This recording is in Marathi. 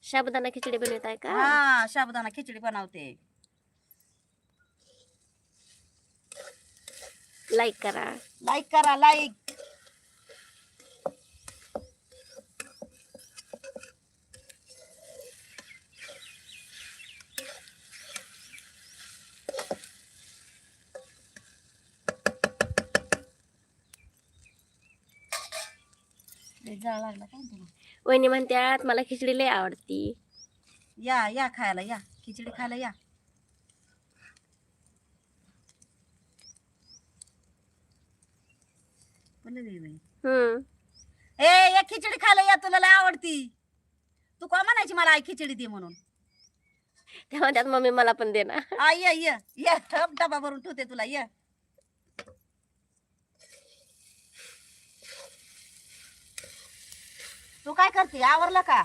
साबुदाणा खिचडी बनवत आहे का? हा साबुदाणा खिचडी बनवते. लाईक करा. लाईक करा, लाईक. जाळ लागला काय तुला? वहिनी म्हणतात मला खिचडी लय आवडती. या या खायला, या खिचडी खायला या. ए या खिचडी खायला या, तुला लय आवडती. तू का म्हणायची मला आई खिचडी दे म्हणून? त्या म्हणतात मम्मी मला पण दे ना. ये ये ये, डबा भरून ठेवते तुला. ये तू काय करते? आवरलं का?